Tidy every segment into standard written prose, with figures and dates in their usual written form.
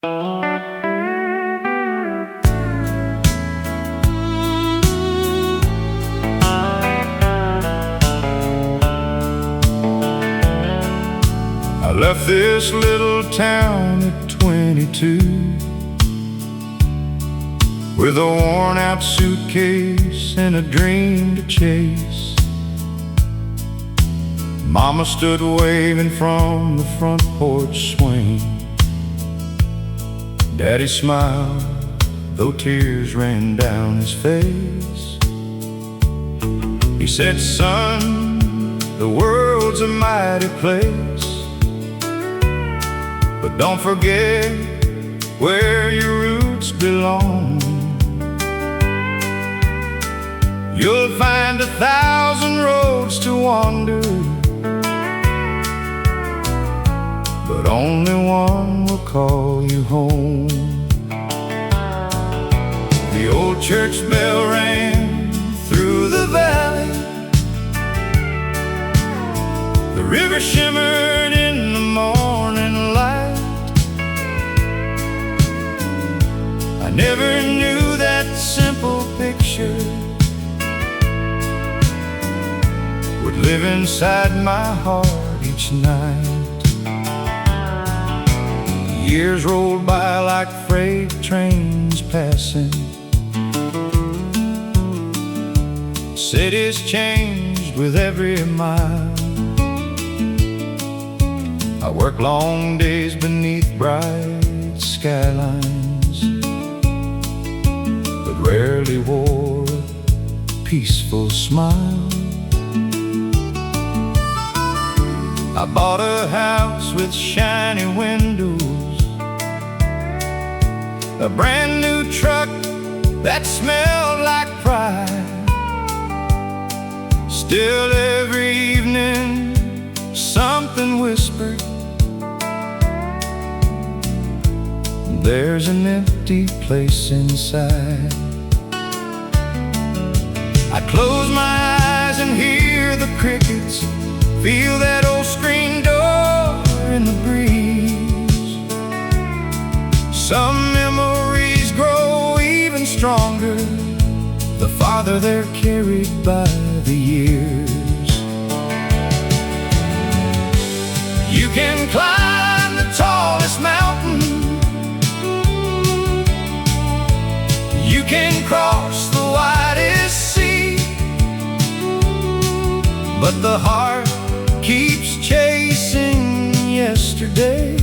I left this little town at 22 with a worn-out suitcase and a dream to chase. Mama stood waving from the front porch swing. Daddy smiled, though tears ran down his face. He said, "Son, the world's a mighty place, but don't forget where your roots belong. You'll find 1,000 roads to wander, but only one will call you home." The old church bell rang through the valley. The river shimmered in the morning light. I never knew that simple picture would live inside my heart each night. Years rolled by like freight trains passing. Cities changed with every mile. I worked long days beneath bright skylines, but rarely wore a peaceful smile. I bought a house with shiny windows, a brand new truck that smelled like pride. Still every evening something whispered, "There's an empty place inside." I close my eyes and hear the crickets, feel that old screen door in the breeze. Some memories grow even stronger the farther they're carried by the years. You can climb the tallest mountain, you can cross the widest sea, but the heart keeps chasing yesterday,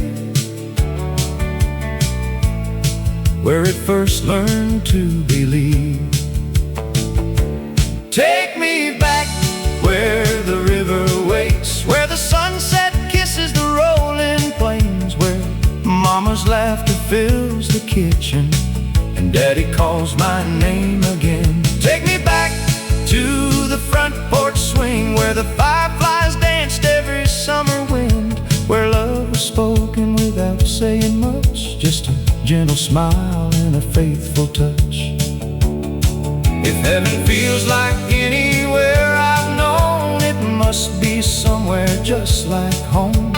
where it first learned to believe. Take me back where the river waits, where the sunset kisses the rolling plains, where Mama's laughter fills the kitchen and Daddy calls my name again. Take me back to the front porch swing, where the fireflies danced every summer wind, where love was spoken without saying much, just a gentle smile and a faithful touch. If heaven feels like anywhere I've known, it must be somewhere just like home,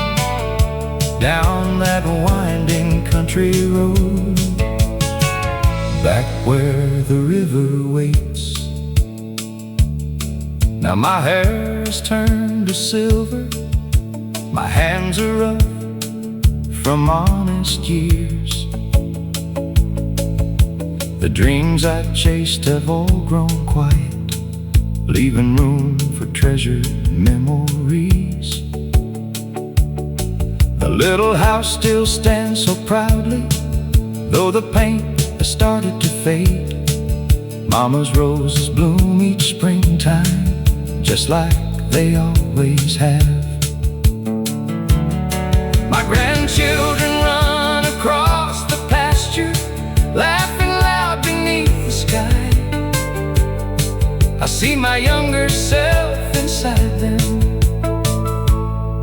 down that winding country road, back where the river waits. Now my hair's turned to silver, my hands are rough from honest years. The dreams I chased have all grown quiet, leaving room for treasured memories. The little house still stands so proudly, though the paint has started to fade. Mama's roses bloom each springtime, just like they always have. My grandchildren run across the pasture, laughing loud beneath the sky. I see my younger self inside them,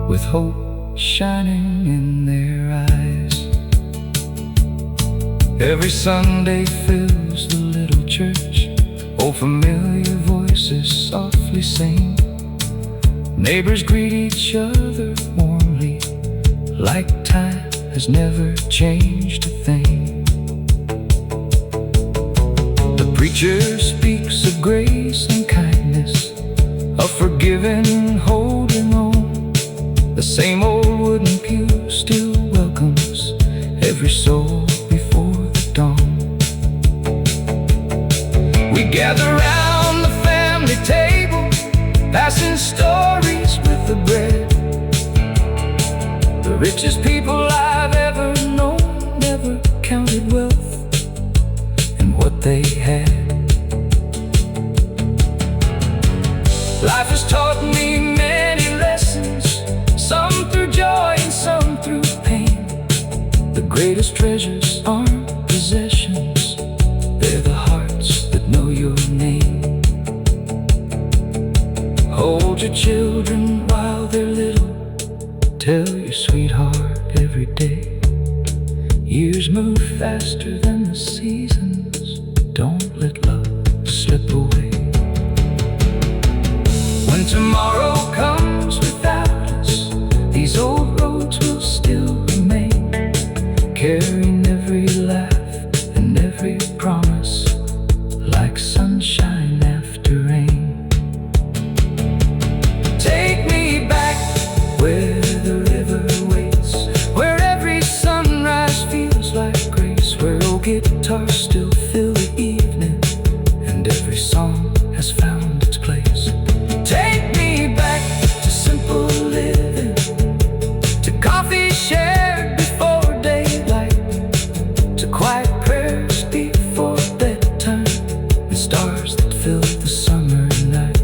with hope shining in their eyes. Every Sunday fills the little church, old familiar voices softly sing. Neighbors greet each other warmly, like time has never changed a thing. The preacher speaks of grace and kindness, of forgiving and holding on. The same old wooden pew still welcomes every soul before the dawn. We gather round the family table, passing stories with the bread. The richest people I've ever known never counted wealth and what they had. Life has taught me many lessons, some through joy and some through pain. The greatest treasures aren't possessions, they're the hearts that know your name. Hold your children while they're little, tell your sweetheart every day. Years move faster than the seasons, don't let love slip away. When tomorrow comes without us, these old roads will still remain, carrying every laugh and every promise like sunshine after rain. Take me back where the river waits, where every sunrise feels like grace, where old guitars still fill the evening and every song has found its place. Take me back to simple living, to coffee shared before daylight, to quiet prayers before bedtime, and stars that fill the summer night.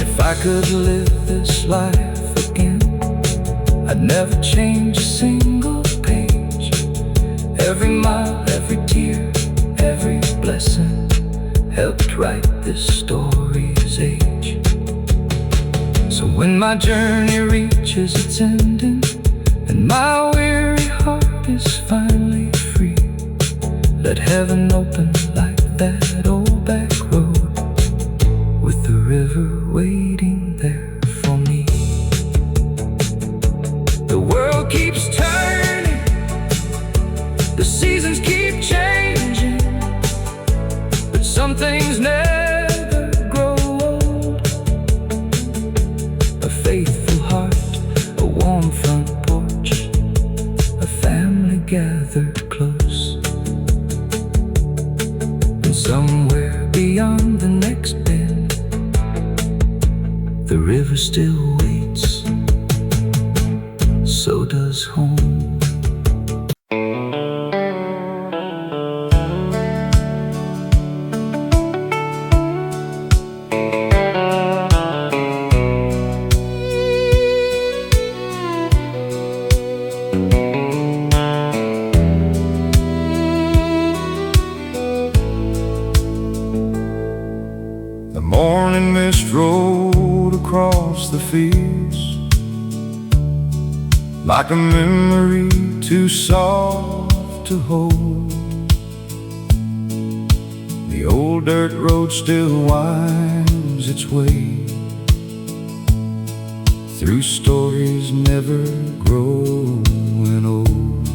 If I could live this life again, I'd never change a single page. Every mile, every tear, every blessing helped write this story's age. So when my journey reaches its ending and my weary heart is finally free, let heaven open like that old back road, with the river waiting there for me. The world keeps turning, the seasons keep changing, but some things never grow old. A faithful heart, a warm front porch, a family gathered close. And somewhere beyond the next bend, the river still waits, so does home. The morning mist rolled across the fields like a memory too soft to hold. The old dirt road still winds its way through stories never growing old.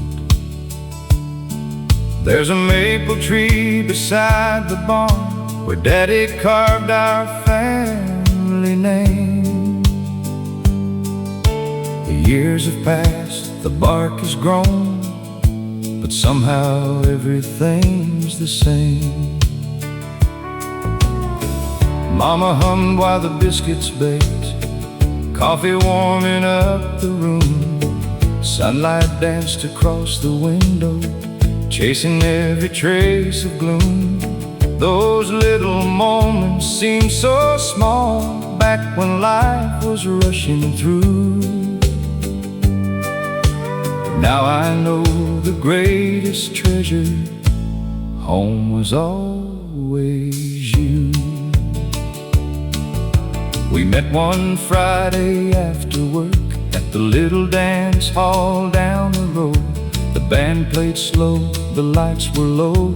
There's a maple tree beside the barn where Daddy carved our family name. The years have passed, the bark has grown, but somehow everything's the same. Mama hummed while the biscuits baked, coffee warming up the room. Sunlight danced across the window, chasing every trace of gloom. Those little moments seem so small back when life was rushing through. Now I know the greatest treasure, home was always you. We met one Friday after work at the little dance hall down the road. The band played slow, the lights were low,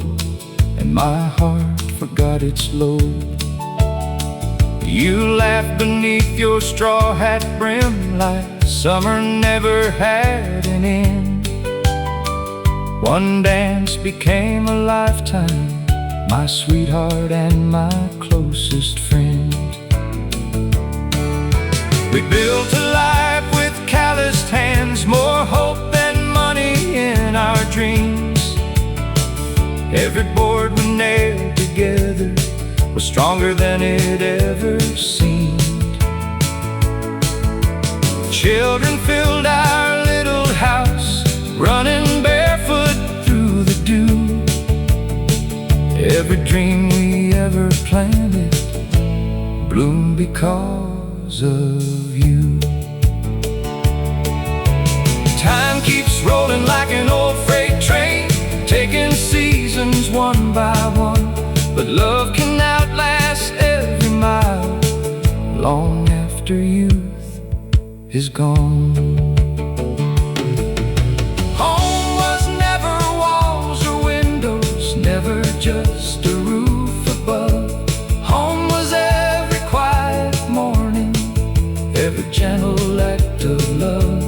and my heart forgot its load. You laughed beneath your straw hat brim like summer never had an end. One dance became a lifetime, my sweetheart and my closest friend. We built a life with calloused hands, more hope than money in our dreams. Every board we nailed together was stronger than it ever seemed. Children filled our little house, running barefoot through the dew. Every dream we ever planted bloomed because of you. Time keeps rolling like an old freight train, taking seasons one by one. But love can outlast every mile, long after youth is gone. Home was never walls or windows, never just a roof above. Home was every quiet morning, every gentle act of love.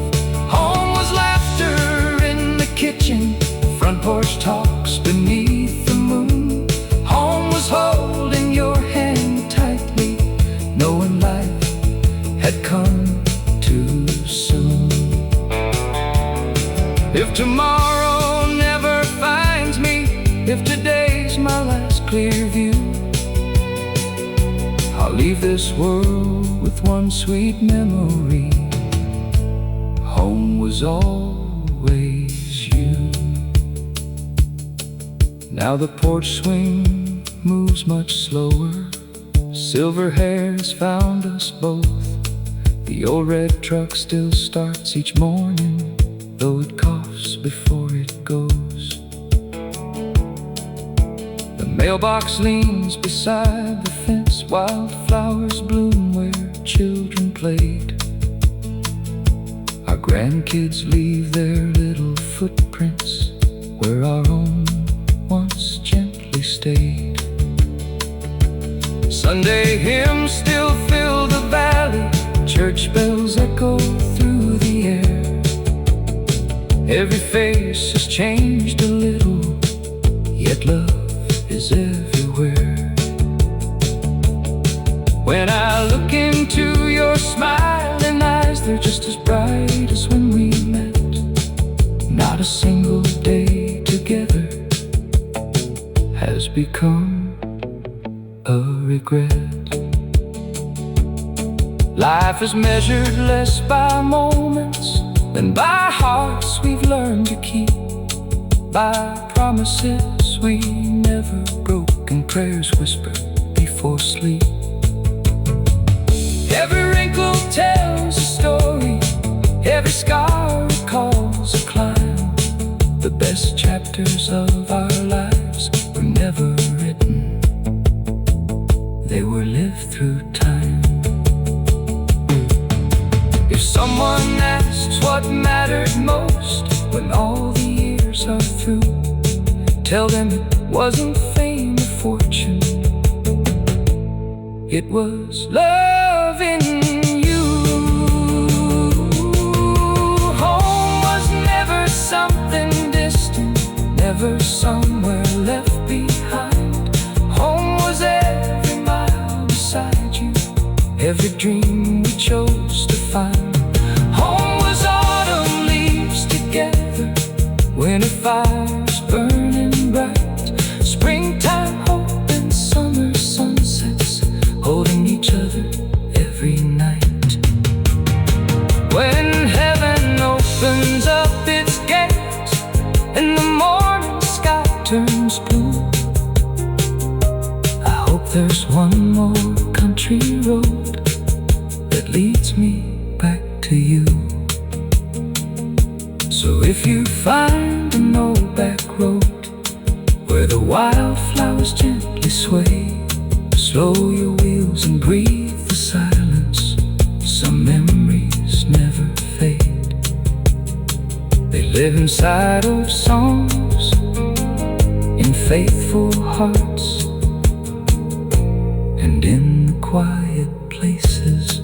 Home was laughter in the kitchen, front porch talks beneath the moon. Home was holding your hand tightly, knowing life had come too soon. If tomorrow never finds me, if today's my last clear view, I'll leave this world with one sweet memory. Home was always you. Now the porch swing moves much slower, silver hair's found us both. The old red truck still starts each morning, though it coughs before it goes. The mailbox leans beside the fence, wildflowers bloom where children played. Our grandkids leave their little footprints where our own once gently stayed. Sunday hymns still fill the valley, church bells echo through the air. Every face has changed a little, yet love is everywhere. When I look into your smiling eyes, they're just as bright as when we met. Not a single day together has become a regret. Life is measured less by moments than by hearts we've learned to keep, by promises we never broke and prayers whispered before sleep. Every wrinkle tells a story, every scar recalls a climb. The best chapters of our lives were never written, they were lived through time. If someone asks what mattered most when all the years are through, tell them it wasn't fame or fortune, it was love in you. Home was never something distant, never somewhere left behind. Home was every mile beside you, every dream we chose to find. Home was autumn leaves together, winter fires burning bright, springtime hope and summer sunsets, holding each other every night. When heaven opens up its gates and the morning sky turns blue, I hope there's one more country road that leads me back to you. So if you find an old back road where the wildflowers gently sway, slow your wheels and breathe the silence. Some memories never fade, they live inside of songs, in faithful hearts, and in the quiet places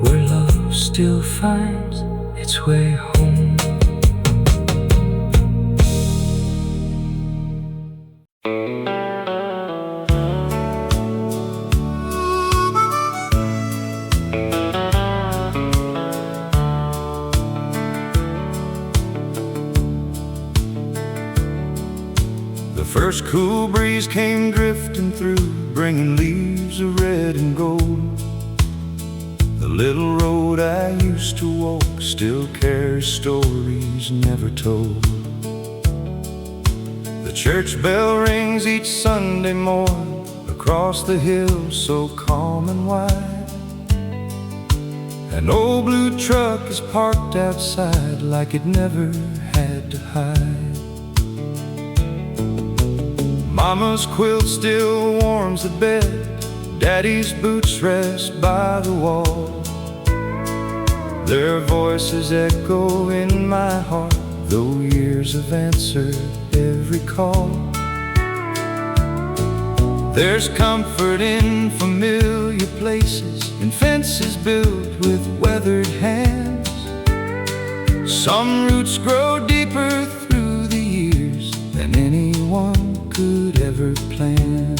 where love still finds its way home. first cool breeze came drifting through, bringing leaves of red and gold. The little road I used to walk still carries stories never told. The church bell rings each Sunday morn across the hill so calm and wide. An old blue truck is parked outside like it never had to hide. Mama's quilt still warms the bed, Daddy's boots rest by the wall. Their voices echo in my heart, though years have answered every call. There's comfort in familiar places, in fences built with weathered hands. Some roots grow deeper through the years than anyone could ever plan.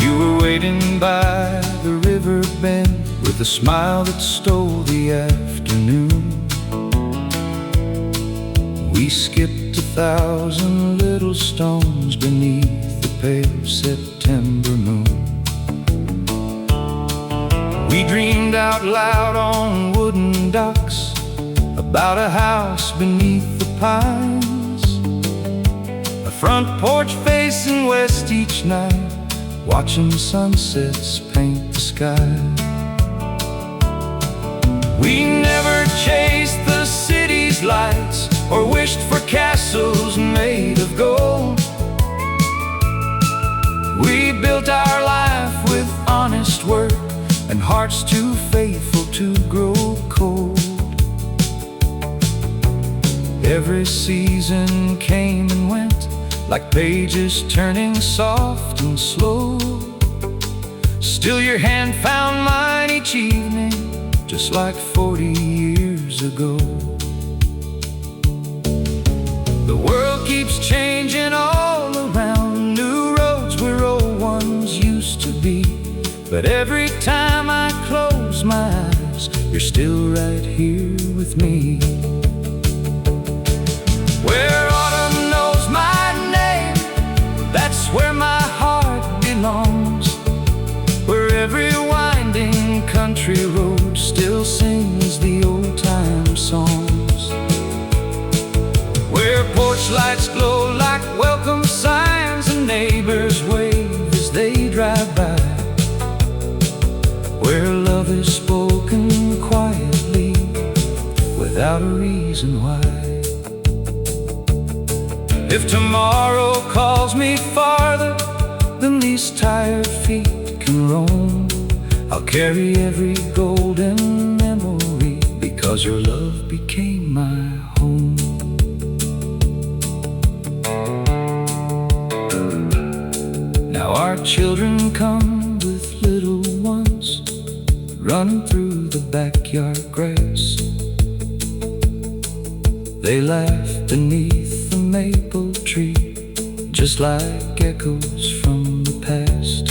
You were waiting by the river bend with a smile that stole the afternoon. We skipped 1,000 little stones beneath the pale September moon. We dreamed out loud on wooden docks about a house beneath the pines, a front porch facing west each night, watching sunsets paint the sky. We never chased the city's lights or wished for castles made of gold. We built our life with honest work and hearts too faithful to grow cold. Every season came and went like pages turning soft and slow. Still your hand found mine each evening, just like 40 years ago. The world keeps changing all around, new roads where old ones used to be. But every time I close my eyes, you're still right here with me. Where autumn knows my name, that's where my heart belongs. Where every winding country road still sings the old-time songs. Where porch lights glow like welcome signs and neighbors wave as they drive by. Where love is spoken quietly without a reason why. If tomorrow calls me farther than these tired feet can roam, I'll carry every golden memory, because your love became my home. Now our children come with little ones, running through the backyard grass. They laugh beneath the maple tree, just like echoes from the past.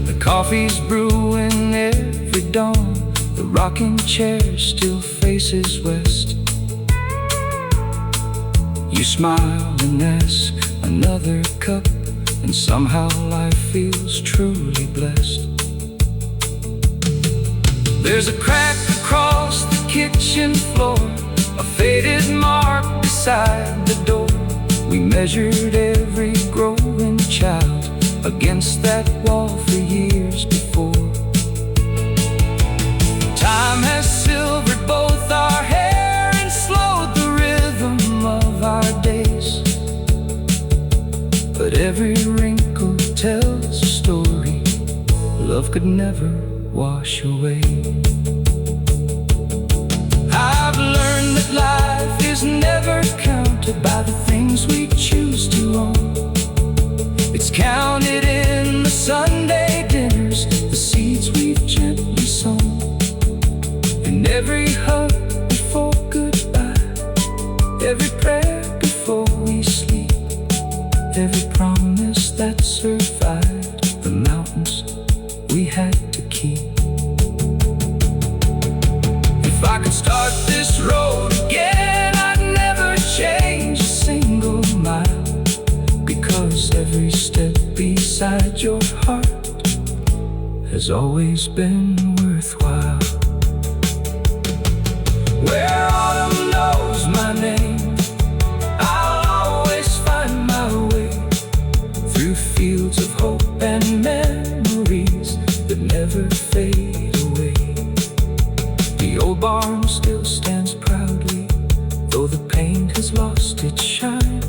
The coffee's brewing every dawn, the rocking chair still faces west. You smile and ask another cup, and somehow life feels truly blessed. There's a crack across the kitchen floor, a faded mark beside the door. We measured every growing child against that wall for years before. Time has silvered both our hair and slowed the rhythm of our days. But every wrinkle tells a story love could never wash away. I've learned that life is never counted by the things we choose to own. It's counted in the Sunday dinners, the seeds we've gently sown, in every hug before goodbye, every prayer before we sleep, every promise that survived the mountains we had to keep. If I could start this road again, I'd never change a single mile, because every step beside your heart has always been worthwhile. Where autumn knows my name, I'll always find my way through fields of hope and memories that never fade away. The old barn still stands proudly, though the paint has lost its shine.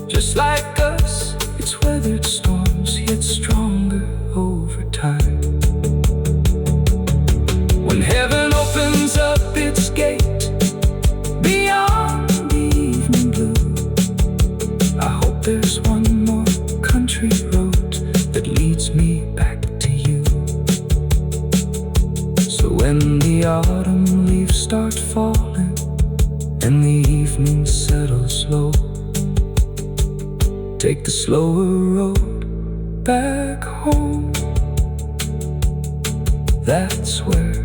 Just like us, it's weathered storms, yet stronger over time. When heaven opens up its gate beyond the evening blue, I hope there's one more country road that leads me back to you. So when the autumn leaves start falling and the evening settles low, take the slower road back home. That's where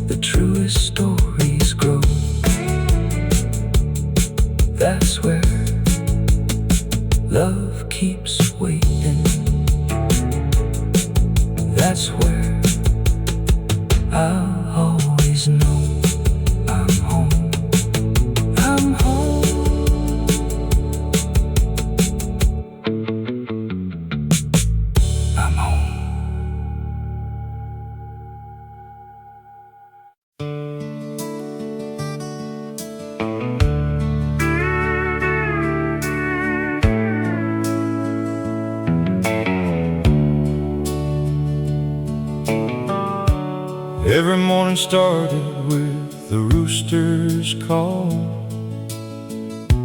the truest stories grow. That's where love keeps waiting. That's where I'll always know I'm home. I'm home. I'm home. Every morning started with the rooster's call,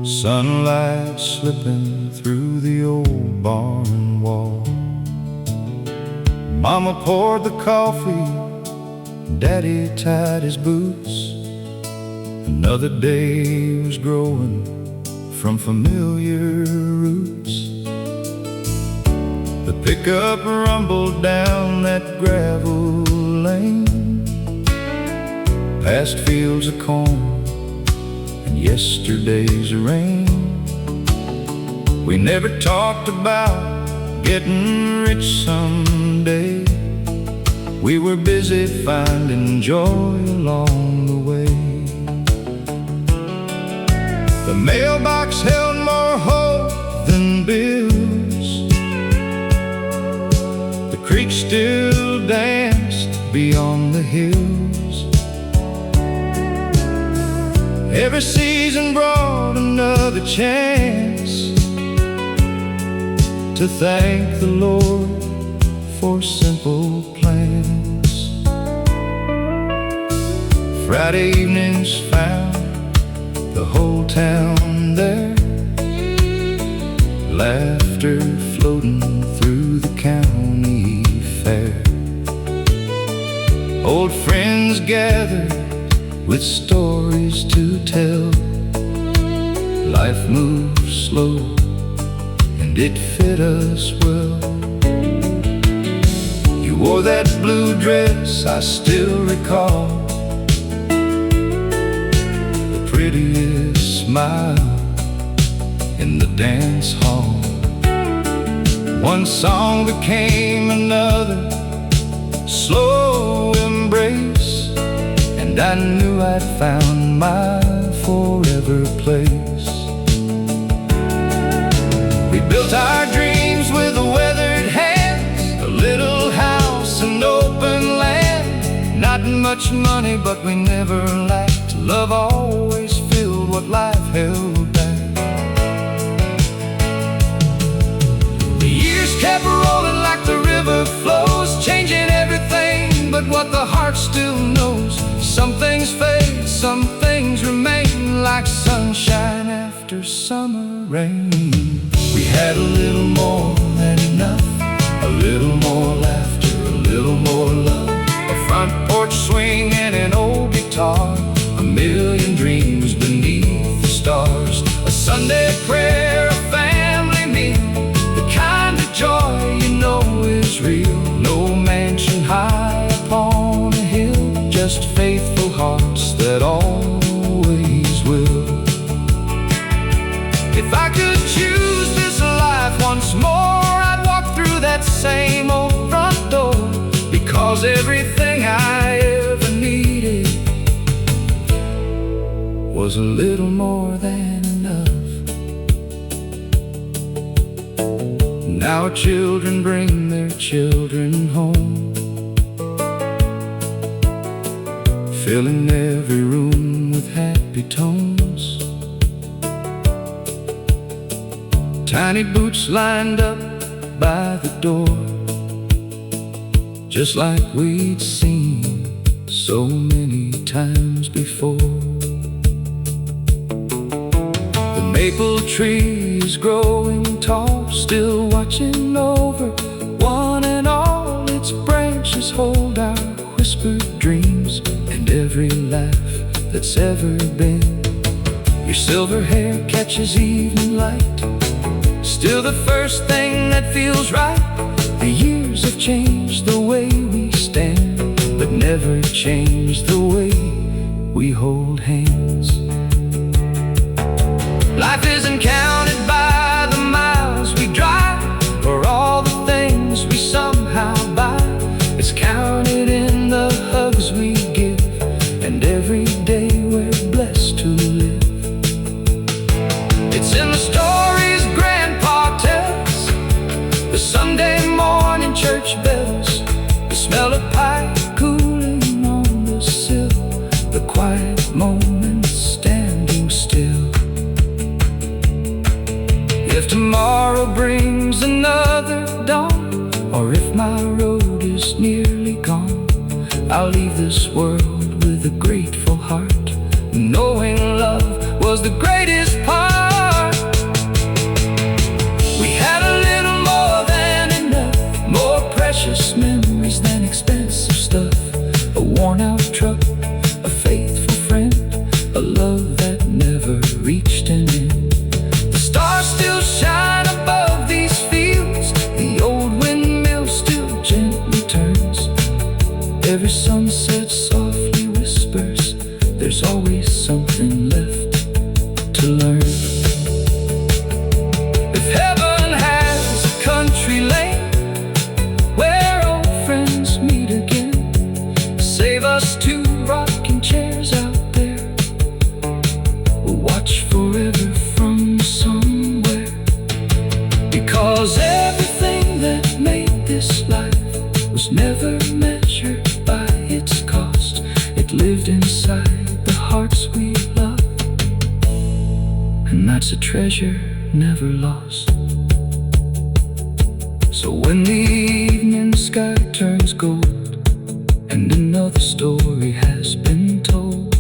sunlight slipping through the old barn wall. Mama poured the coffee, Daddy tied his boots. Another day was growing from familiar roots. The pickup rumbled down that gravel lane, past fields of corn and yesterday's rain. We never talked about getting rich someday. We were busy finding joy along the way. The mailbox held more hope than bills. The creek still danced beyond the hills. Every season brought another chance to thank the Lord for simple plans. Friday evenings found the whole town there, laughter floating through the county fair. Old friends gathered with stories to tell. Life moves slow and it fit us well. You wore that blue dress I still recall, the prettiest smile in the dance hall. One song became another, slow embrace, and I knew I'd found my forever place. We built our dreams with weathered hands, a little house and open land. Not much money, but we never lacked. Love always filled what life held back. The years kept rolling like the river flows, changing everything but what the heart still knows. Some things fade, some things remain, like sunshine after summer rain. We had a little more than enough, a little more laughter, a little more love, a front porch swing and an old guitar, a million dreams beneath the stars, a Sunday prayer, a family meal, the kind of joy you know is real. No mansion high upon a hill, just faithful hearts 'cause everything I ever needed was a little more than enough. Now our children bring their children home, filling every room with happy tones. Tiny boots lined up by the door, just like we'd seen so many times before. The maple tree is growing tall, still watching over one and all. Its branches hold our whispered dreams and every laugh that's ever been. Your silver hair catches evening light, still the first thing that feels right. The years have changed the way we stand, but never changed the way we hold hands. Life isn't counted by the miles we drive or all the things we somehow buy. It's counted in the hugs we give and every day we're blessed to live. It's in the stories Grandpa tells, the Sunday morning church bells, the smell of pie cooling on the sill, the quiet moments standing still. If tomorrow brings another dawn, or if my road is nearly gone, I'll leave this world with a grateful heart, knowing love was the greatest part. We had a little more than enough, more precious memories than expensive stuff. A worn-out truck, a faithful friend, a love that never reached an end. The stars still shine above these fields, the old windmill still gently turns. Every sunset softly whispers, there's always something left to learn. If heaven has a country lane where old friends meet again, save us two rocking chairs out there. We'll watch forever from somewhere, because everything that made this life was never measured by its cost. It lived inside the hearts we love, and that's a treasure never lost. So when the evening sky turns gold and another story has been told,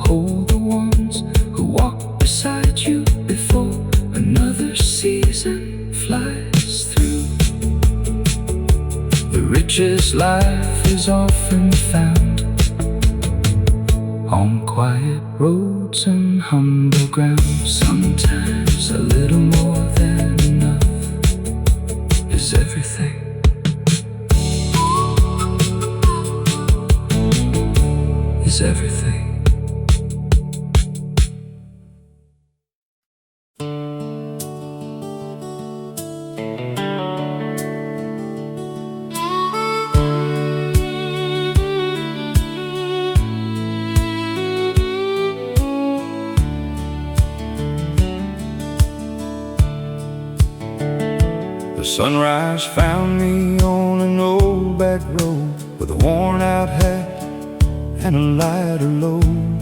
hold the ones who walked beside you before another season flies through. The richest life is often found on quiet roads and humble ground. Sometimes a little more than enough is everything. Is everything. The sunrise found me on an old back road with a worn-out hat and a lighter load.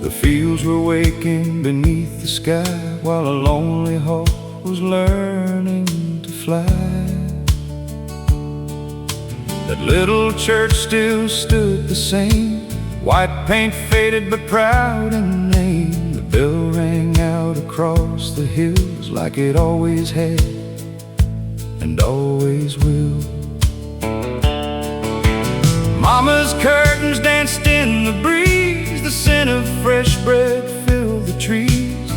The fields were waking beneath the sky while a lonely hawk was learning to fly. That little church still stood the same, white paint faded but proud in name. The bell rang out across the hills like it always had and always will. Mama's curtains danced in the breeze, the scent of fresh bread filled the trees.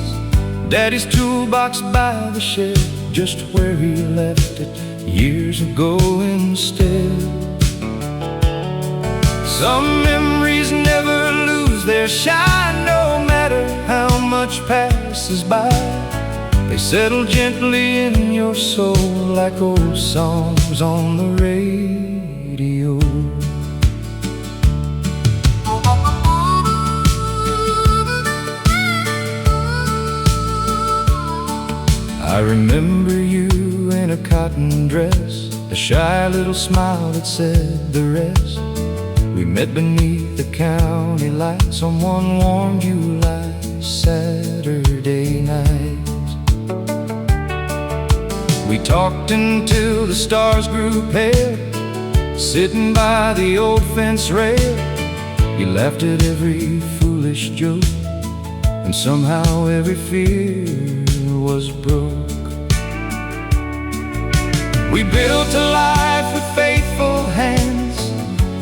Daddy's toolbox by the shed, just where he left it years ago instead. Some memories never lose their shine, no matter how much passes by. They settle gently in your soul like old songs on the radio. I remember you in a cotton dress, a shy little smile that said the rest. We met beneath the county lights on one warm July Saturday night. We talked until the stars grew pale, sitting by the old fence rail. You laughed at every foolish joke, and somehow every fear was broke. We built a life with faithful hands,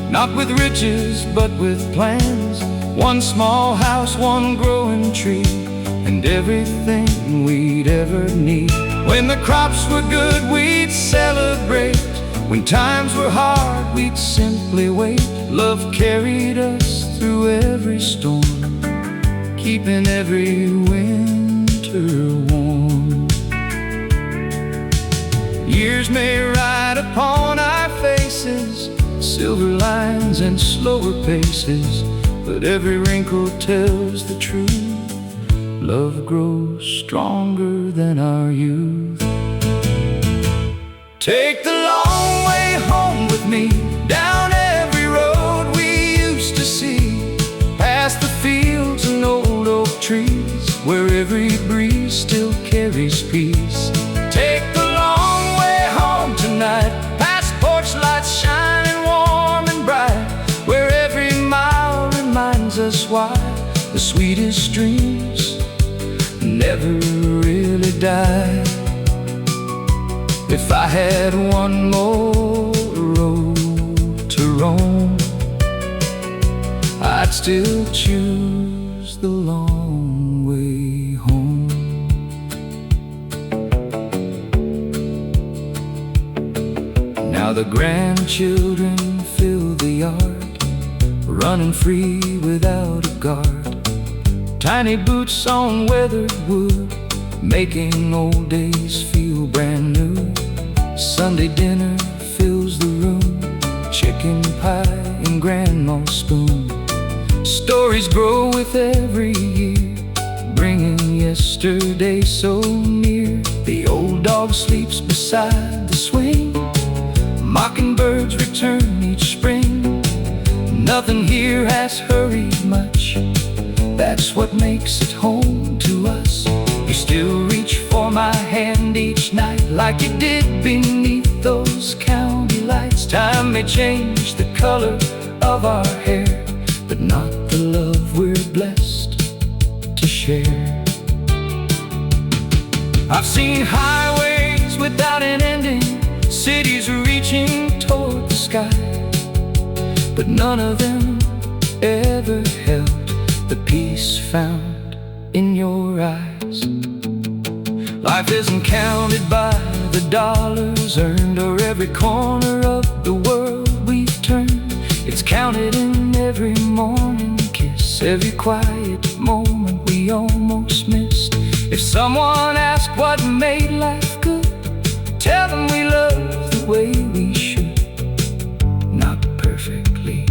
not with riches but with plans. One small house, one growing tree, and everything we'd ever need. When the crops were good, we'd celebrate. When times were hard, we'd simply wait. Love carried us through every storm, keeping every winter warm. Years may ride upon our faces, silver lines and slower paces, but every wrinkle tells the truth. Love grows stronger than our youth. Take the long way home with me, down every road we used to see, past the fields and old oak trees, where every breeze still carries peace. Take the long way home tonight, past porch lights shining warm and bright, where every mile reminds us why the sweetest dreams never really die. If I had one more road to roam, I'd still choose the long way home. Now the grandchildren fill the yard, running free without a guard. Tiny boots on weathered wood, making old days feel brand new. Sunday dinner fills the room, chicken pie in grandma's spoon. Stories grow with every year, bringing yesterday so near. The old dog sleeps beside the swing, mockingbirds return each spring. Nothing here has hurried much, that's what makes it home to us. You still reach for my hand each night, like you did beneath those county lights. Time may change the color of our hair, but not the love we're blessed to share. I've seen highways without an ending, cities reaching toward the sky, but none of them ever held the peace found in your eyes. Life isn't counted by the dollars earned or every corner of the world we've turned. It's counted in every morning kiss, every quiet moment we almost missed. If someone asked what made life good, tell them we love the way we should. Not perfectly,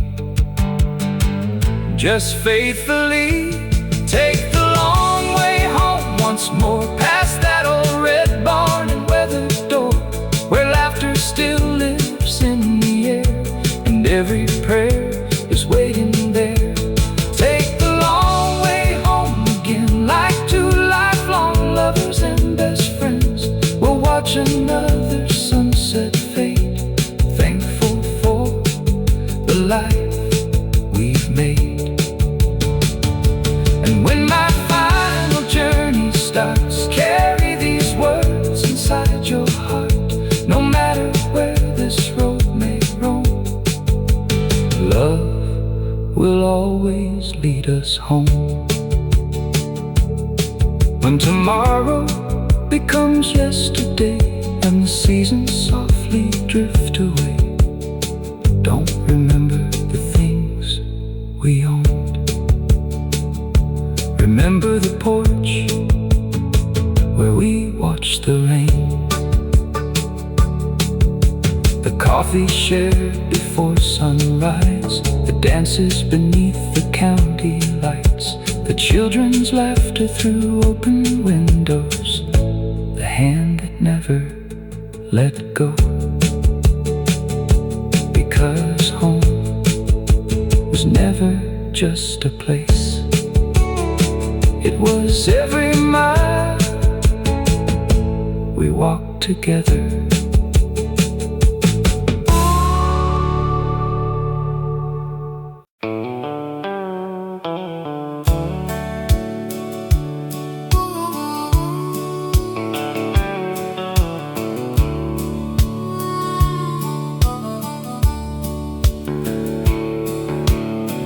just faithfully. Take the long way home once more, past that old red barn and weathered door, where laughter still lives in the air, and every prayer is waiting there. Take the long way home again, like two lifelong lovers and best friends. We'll watch another sunset fade, thankful for the life we've made. And when my final journey starts, carry these words inside your heart. No matter where this road may roam, love will always lead us home. When tomorrow becomes yesterday and the seasons softly drift away, don't remember the things we owned. Remember the porch where we walked coffee shared before sunrise, the dances beneath the county lights, the children's laughter through open windows, the hand that never let go. Because home was never just a place, it was every mile we walked together.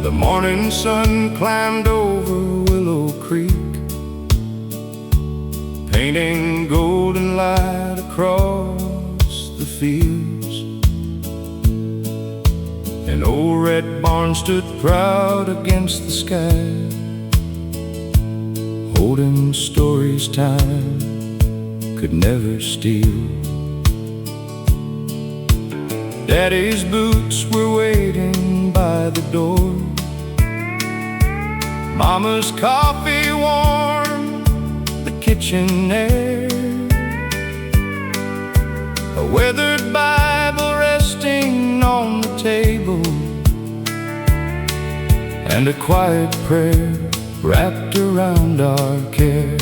The morning sun climbed over Willow Creek, painting golden light across the fields. An old red barn stood proud against the sky, holding stories time could never steal. Daddy's boots were waiting by the door, Mama's coffee warmed the kitchen air, a weathered Bible resting on the table, and a quiet prayer wrapped around our care.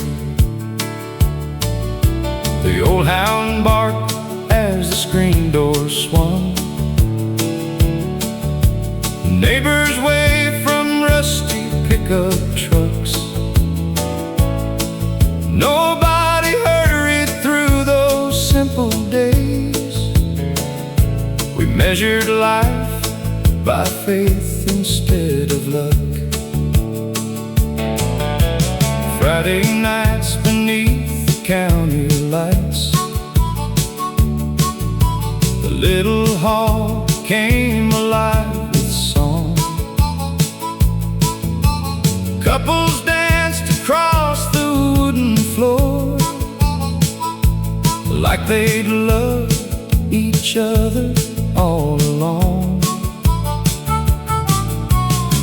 The old hound barked as the screen door swung, neighbors waved from rusty pickup trucks. Nobody hurried through those simple days. We measured life by faith instead of luck. Friday nights beneath the county lights, the little hall came alive with song. Couples danced across the wooden floor like they'd loved each other all along.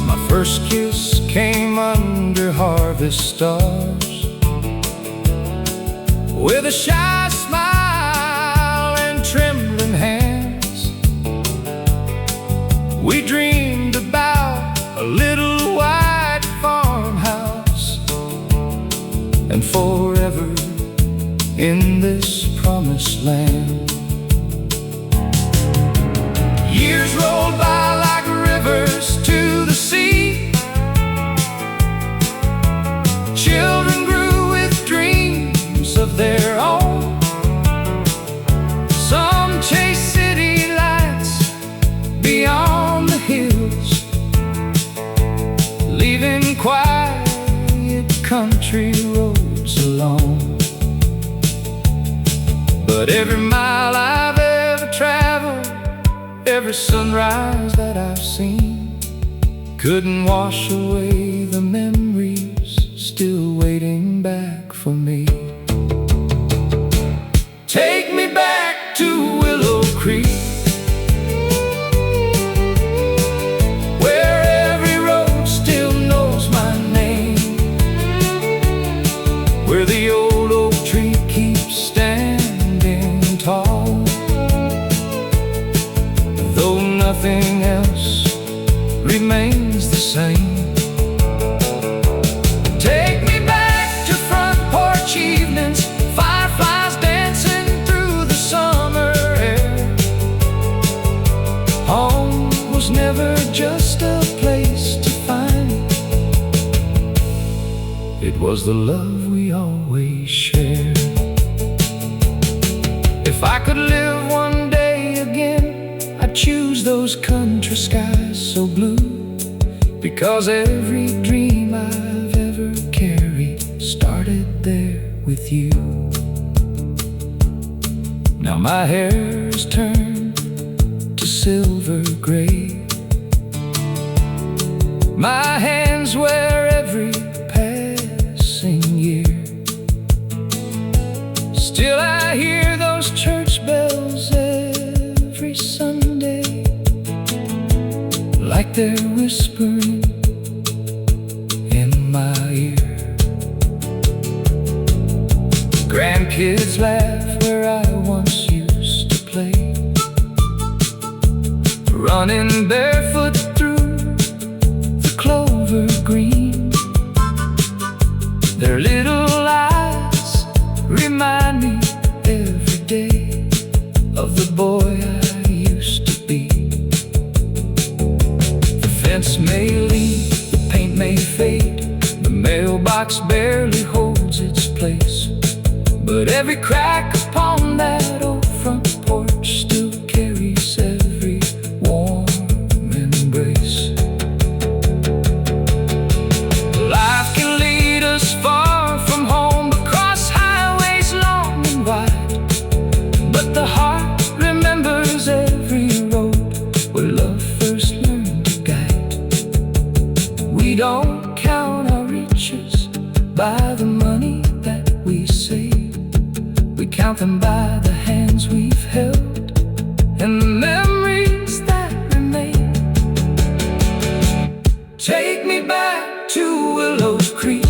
My first kiss came under harvest stars, with a shy smile and trembling hands. We dreamed about a little white farmhouse, and forever in this promised land. Years rolled by like rivers to the sea. Children grew with dreams of their own. Some chased city lights beyond the hills, leaving quiet country roads alone. But every mile I've ever traveled, every sunrise that I've seen, couldn't wash away the memories still waiting back for me. Take me back to Willow Creek, where every road still knows my name, where the old oak tree keeps standing tall, though nothing else remains the same. Take me back to front porch evenings, fireflies dancing through the summer air. Home was never just a place to find, it was the love we always shared. If I could live one day again, I'd choose those country skies so blue, because every dream I've ever carried started there with you. Now my hair's turned to silver gray, my hands wear every passing year. Still I hear those church bells every Sunday. like they're whispering in my ear. Grandkids laugh where I once used to play, running barefoot through the clover green. Their little eyes remind me every day of the boy I used to be. The fence may lean, the paint may fade, the mailbox barely holds its place, but every crack upon that old front porch still carries every warm embrace. Life can lead us far from home, across highways long and wide, but the heart remembers every road where love first learned to guide. We don't count our riches by the money that we save, we count them by the hands we've held and the memories that remain. Take me back to Willows Creek,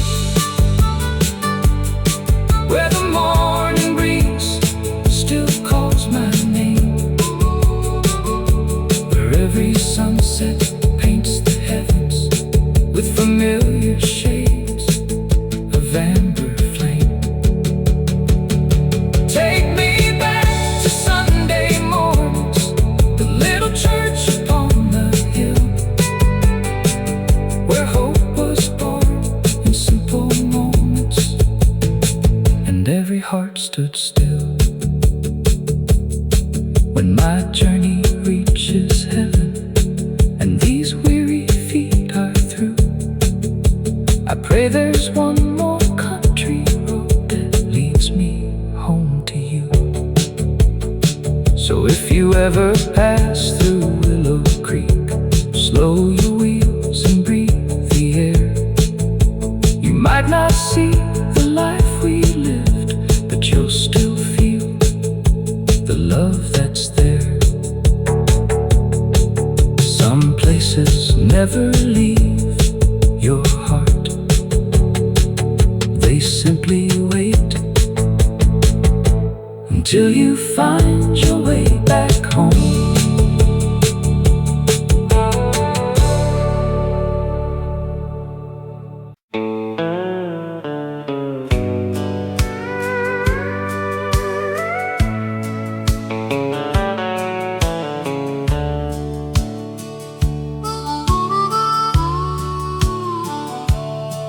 where the morning breeze still calls my name, where every sunset paints the heavens with familiar shades of amber flame. Take me back to Sunday mornings, the little church upon the hill, where hope was born in simple moments, and every heart stood still. When my journey reaches heaven and these weary feet are through, I pray there's one more country road that leads me home to you. So if you ever pass through Willow Creek, slow your wheels and breathe the air. You might not see the life we lived, but you'll still feel the love that's there. Some places never leave your heart, they simply wait until you find your way back home.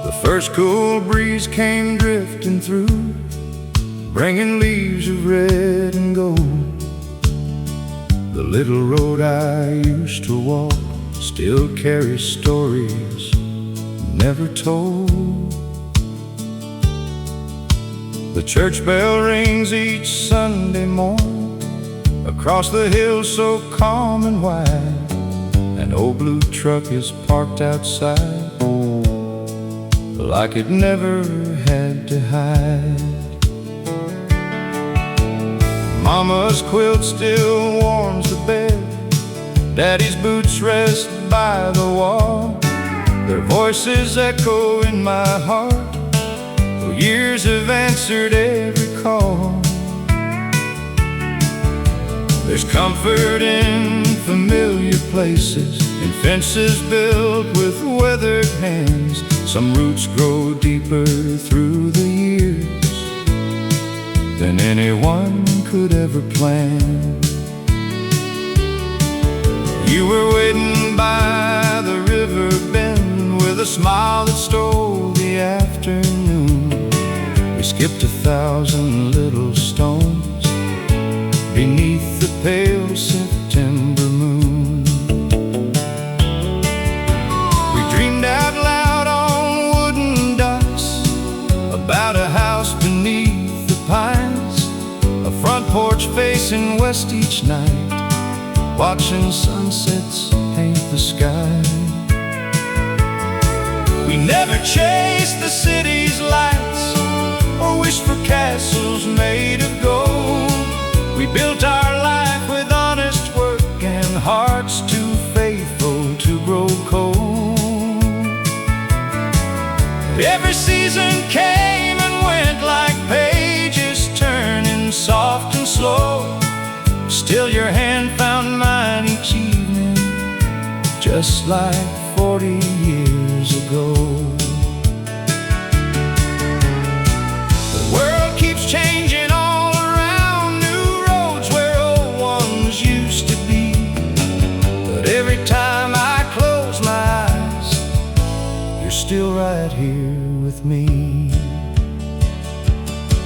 The first cool breeze came drifting through, bringing leaves of red and gold. The little road I used to walk still carries stories never told. The church bell rings each Sunday morn, across the hills so calm and wide. An old blue truck is parked outside, like it never had to hide. Mama's quilt still warms the bed, Daddy's boots rest by the wall. Their voices echo in my heart, though years have answered every call. There's comfort in familiar places, in fences built with weathered hands. Some roots grow deeper through the years than anyone could ever plan. You were waiting by the river bend with a smile that stole the afternoon. We skipped 1,000 little stones beneath the pale September moon. We dreamed out loud on wooden docks about a house beneath the pines, a front porch facing west each night, watching sunsets paint the sky. We never chased the city's lights or wished for castles made of gold. We built our life with honest work and hearts too faithful to grow season came and went like pages turning soft and slow. Still your hand found mine each evening, just like 40 years ago. The world keeps changing all around, new roads where old ones used to be. But every time I close my eyes, you're still right here with me.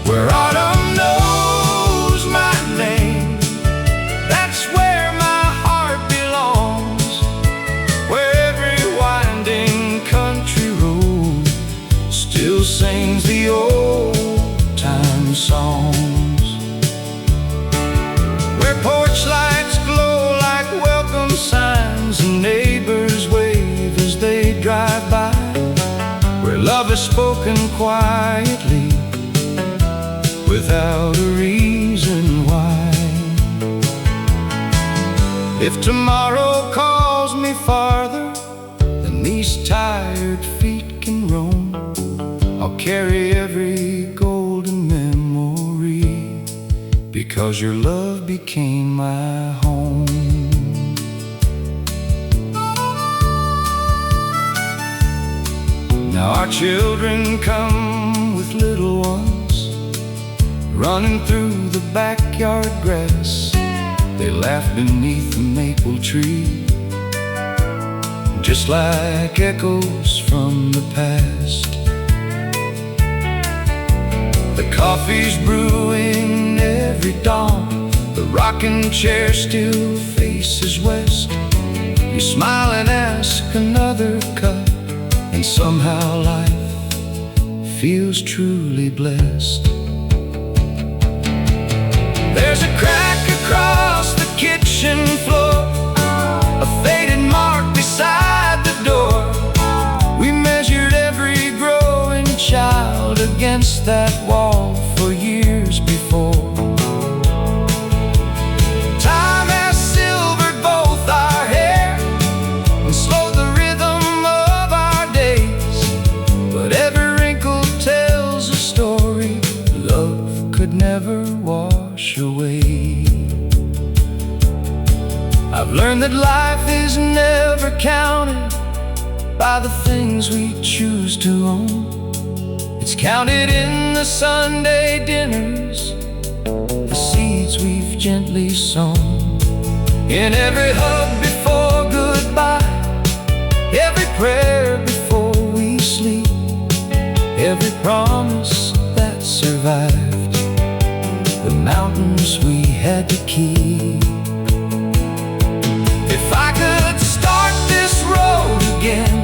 Where autumn knows my name, that's where my heart belongs. Where every winding country road still sings the old-time songs. Where porch lights glow like welcome signs and neighbors wave as they drive by. Where love is spoken quietly without a reason why. If tomorrow calls me farther than these tired feet can roam, I'll carry every golden memory, because your love became my home. Now our children come with little ones, running through the backyard grass. They laugh beneath the maple tree, just like echoes from the past. The coffee's brewing every dawn, the rocking chair still faces west. You smile and ask another cup, and somehow life feels truly blessed. There's a crack across the kitchen floor, a faded mark beside the door. We measured every growing child against that wall for years before. Time has silvered both our hair and slowed the rhythm of our days, but every wrinkle tells a story love could never wash away. I've learned that life is never counted by the things we choose to own. It's counted in the Sunday dinners, the seeds we've gently sown. In every hug before goodbye, every prayer before we sleep, every promise that survived the mountains we had to keep. If I could start this road again,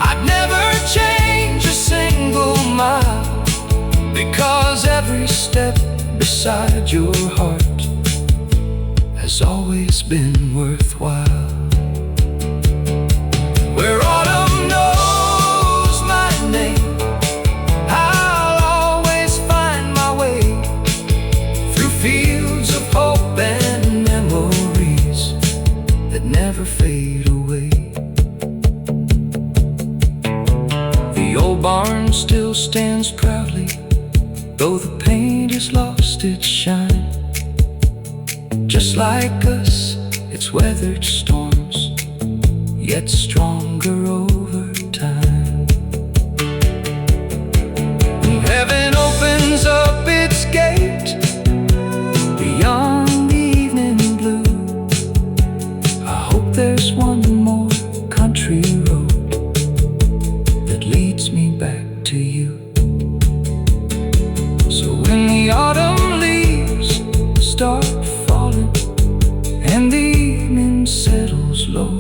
I'd never change a single mile, because every step beside your heart has always been worthwhile. Where autumn knows my name, I'll always find my way through fields of hope and memories that never fade away. The old barn still stands proudly, though the paint has lost its shine. Just like us, it's weathered storms, yet stronger over time. When heaven opens up its gate beyond the evening blue, I hope there's one more country road that leads me back to you. So when the autumn leaves start falling and the evening settles low,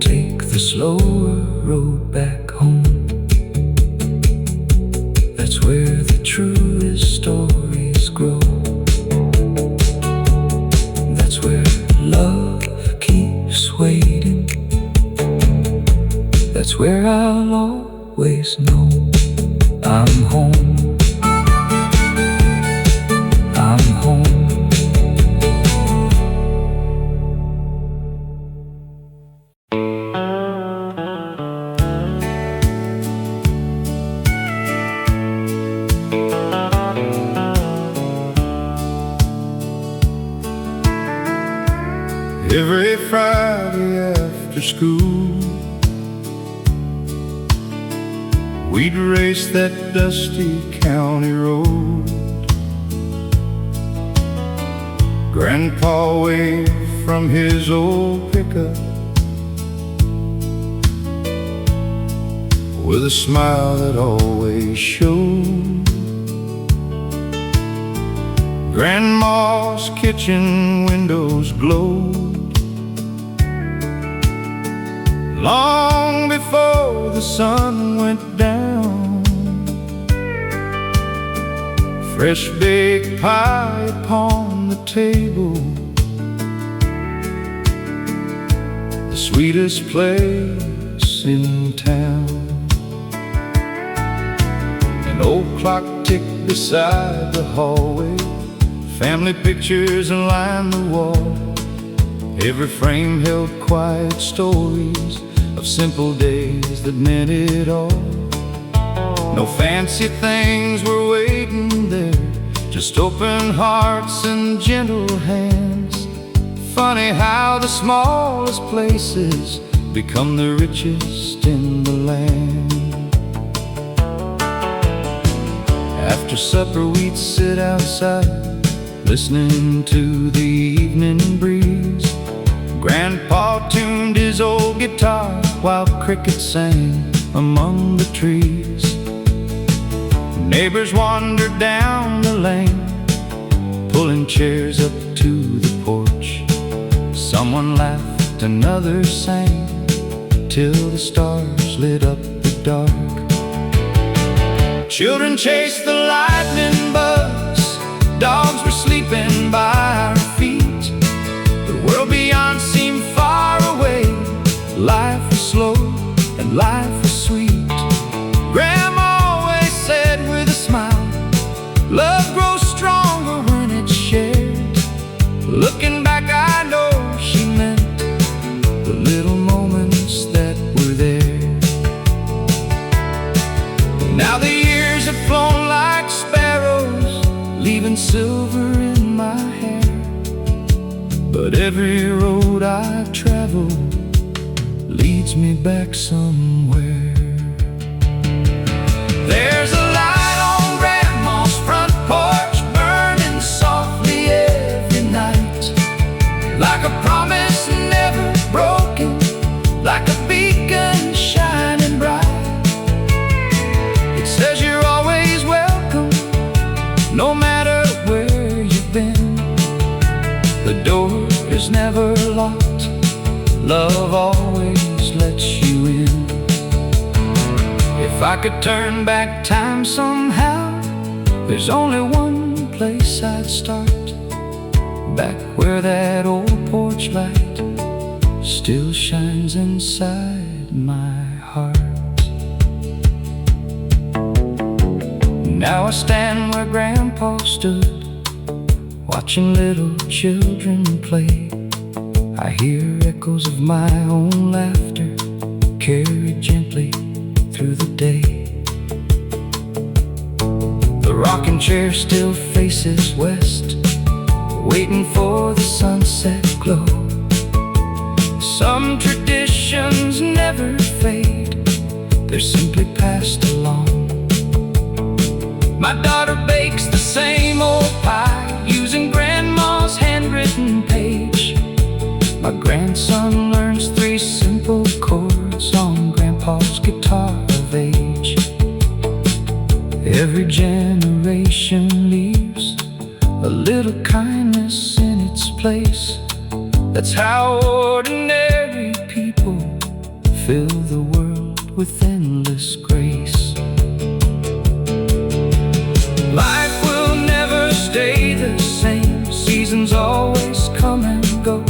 take the slower road back home. That's where the truest stories grow. That's where love keeps waiting. That's where I'll always know I'm home. I'm home. every Friday after school. We'd race that dusty county road. Grandpa waved from his old pickup with a smile that always showed. Grandma's kitchen windows glowed long before the sun went down. Fresh baked pie upon the table, the sweetest place in town. An old clock ticked beside the hallway, family pictures lined the wall. Every frame held quiet stories of simple days that meant it all. No fancy things were waiting there, just open hearts and gentle hands. Funny how the smallest places become the richest in the land. After supper we'd sit outside, listening to the evening breeze. Grandpa tuned his old guitar while crickets sang among the trees. Neighbors wandered down the lane, pulling chairs up to the porch. Someone laughed, another sang, till the stars lit up the dark. Children chased the lightning bugs, dogs were sleeping by our feet. The world beyond seemed far away. Life was slow and life was sweet. Grandma always said with a smile, love grows stronger when it's shared. Looking back I know she meant the little moments that were there. Now the years have flown like sparrows, leaving silver in my hair. But every road I travel leads me back somewhere. There's a light on Grandma's front porch, burning softly every night, like a promise never broken, like a beacon shining bright. It says you're always welcome, no matter where you've been. The door is never locked, love always lets you in. If I could turn back time somehow, there's only one place I'd start, back where that old porch light still shines inside my heart. Now I stand where Grandpa stood, watching little children play. I hear echoes of my own laughter, carried gently through the day. The rocking chair still faces west, waiting for the sunset glow. Some traditions never fade, they're simply passed along. My daughter bakes the same old pie, using Grandma's handwritten page. My grandson learns 3 simple chords on Grandpa's guitar of age. Every generation leaves a little kindness in its place. That's how ordinary people fill the world with endless grace. Life will never stay the same, seasons always come and go.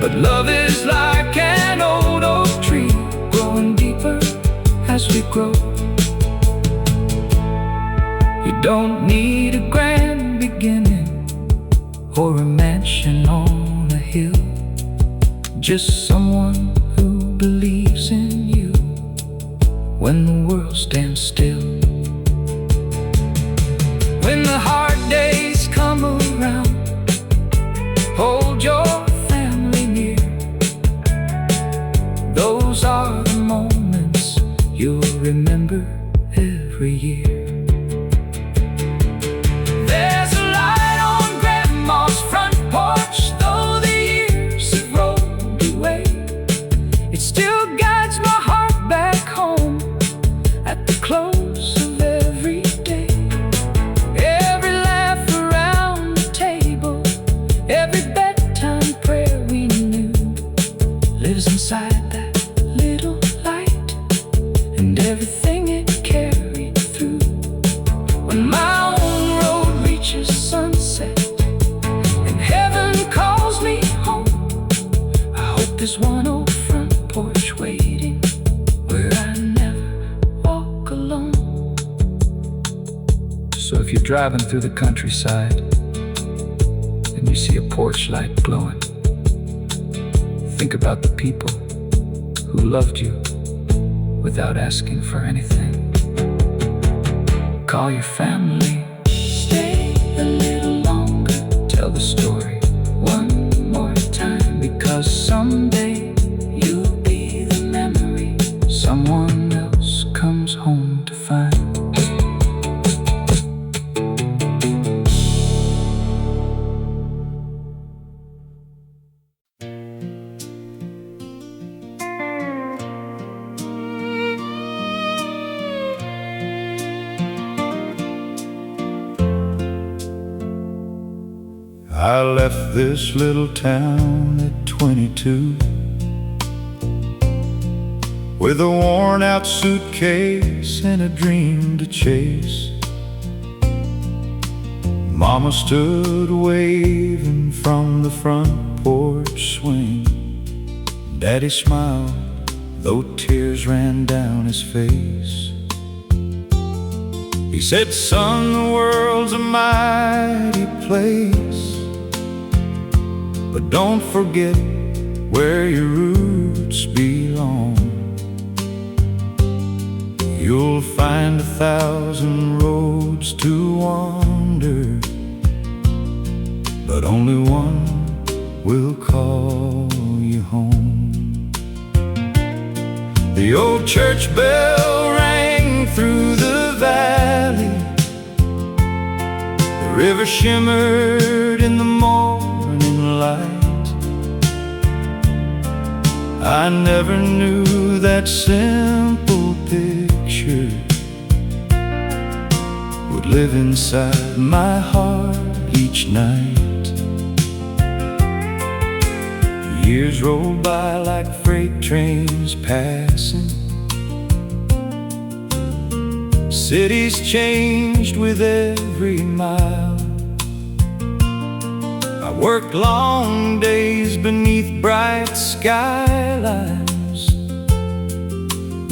But love is like an old oak tree, growing deeper as we grow. You don't need a grand beginning or a mansion on a hill, just someone who believes in you when the world stands still. When the hard days come around, hold your driving through the countryside and you see a porch light glowing. Think about the people who loved you without asking for anything. Call your family, stay a little longer, tell the story one more time, because someday you'll be the memory someone else comes home to find. I left this little town at 22 with a worn-out suitcase and a dream to chase. Mama stood waving from the front porch swing. Daddy smiled, though tears ran down his face. He said, "Son, the world's a mighty place, but don't forget where your roots belong. You'll find 1,000 roads to wander, but only one will call you home." The old church bell rang through the valley. The river shimmered in the morning light. I never knew that simple picture would live inside my heart each night. Years rolled by like freight trains passing. Cities changed with every mile. I worked long days beneath bright skylines,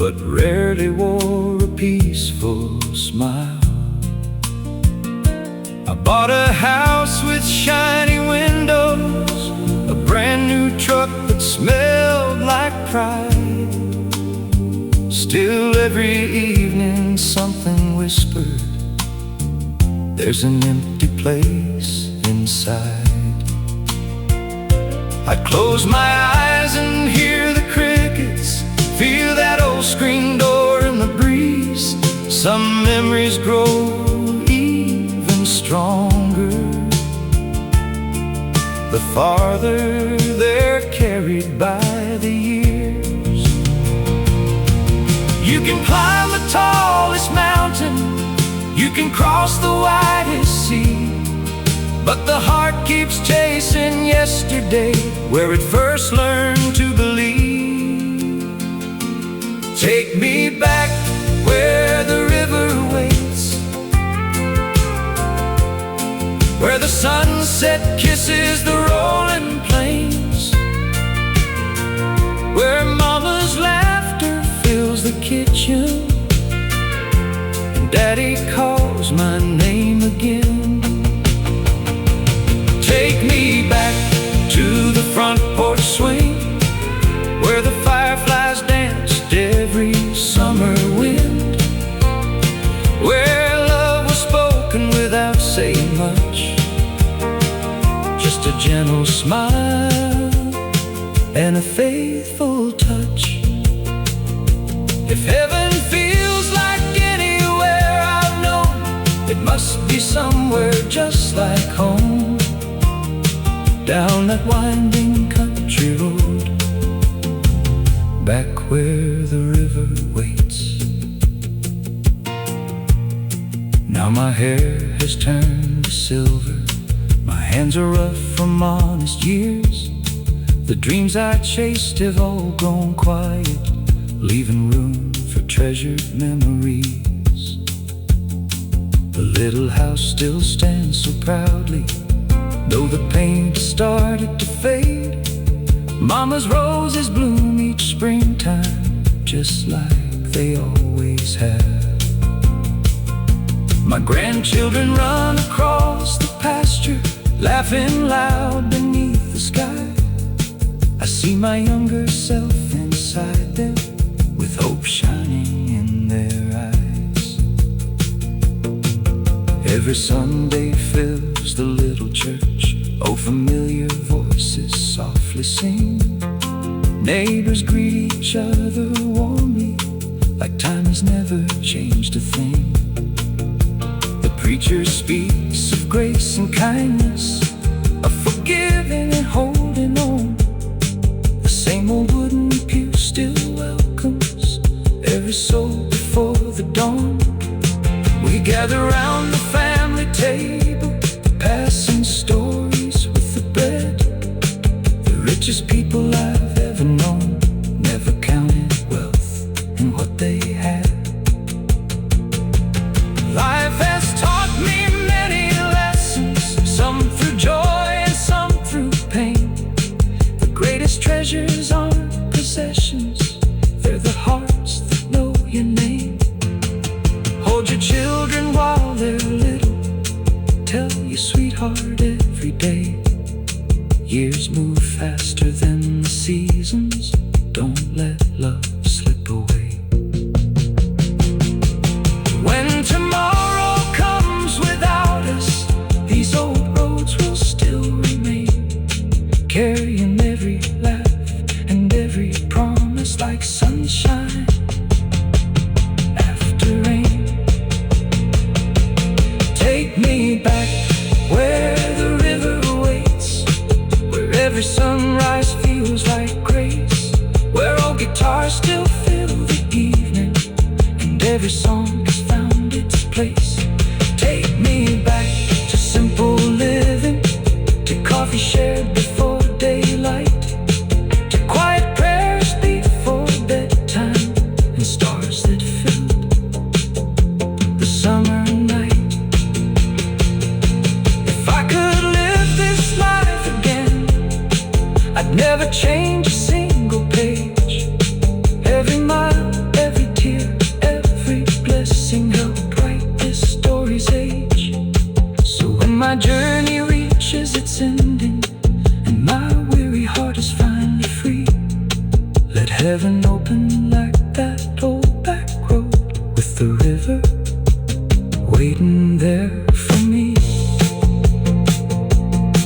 but rarely wore a peaceful smile. I bought a house with shiny windows, a brand new truck that smelled like pride. Still every evening something whispered, "There's an empty place inside." I'd close my eyes and hear the crickets, feel that old screen door in the breeze. Some memories grow even stronger the farther they're carried by the years. You can climb the tallest mountain, you can cross the widest sea, but the heart keeps chasing yesterday, where it first learned to believe. Take me back where the river waits, where the sunset kisses the rolling plains, where mama's laughter fills the kitchen and daddy calls my name again. Take me back to the front porch swing, where the fireflies danced every summer wind, where love was spoken without saying much, just a gentle smile and a faithful touch. If heaven feels like anywhere I've known, it must be somewhere just like home, down that winding country road, back where the river waits. Now my hair has turned to silver, my hands are rough from honest years. The dreams I chased have all grown quiet, leaving room for treasured memories. The little house still stands so proudly, though the paint started to fade. Mama's roses bloom each springtime, just like they always have. My grandchildren run across the pasture, laughing loud beneath the sky. I see my younger self inside them, with hope shining in their eyes. Every Sunday fills the little church. Oh, familiar voices softly sing. Neighbors greet each other warmly, like time has never changed a thing. The preacher speaks of grace and kindness, of forgiving and holding on. The same old wooden pew still welcomes every soul before the dawn. We gather round the family table, passing stories with the bread. The richest people I've ever known never counted wealth in what they had. Life has taught me many lessons, some through joy and some through pain. The greatest treasures aren't possessions, they're the hearts that know your name. Hold your children while they're little, tell your sweetheart every day. Years move faster than the seasons, don't let love slip away. When tomorrow comes without us, these old roads will still remain, carrying every laugh and every promise like sunshine after rain. Take me back where the river waits, where every sunrise feels like grace, where old guitars still fill the evening and every song has found its place. Take me back to simple living, to coffee shared before daylight, to quiet prayers before bedtime, and stars that filled the summer night. If I could live this life again, I'd never change a single page. Every mile, every tear, every blessing helped write this story's age. So when my journey reaches its ending and my weary heart is finally free, let heaven open like that old back road, with the river waiting there for me.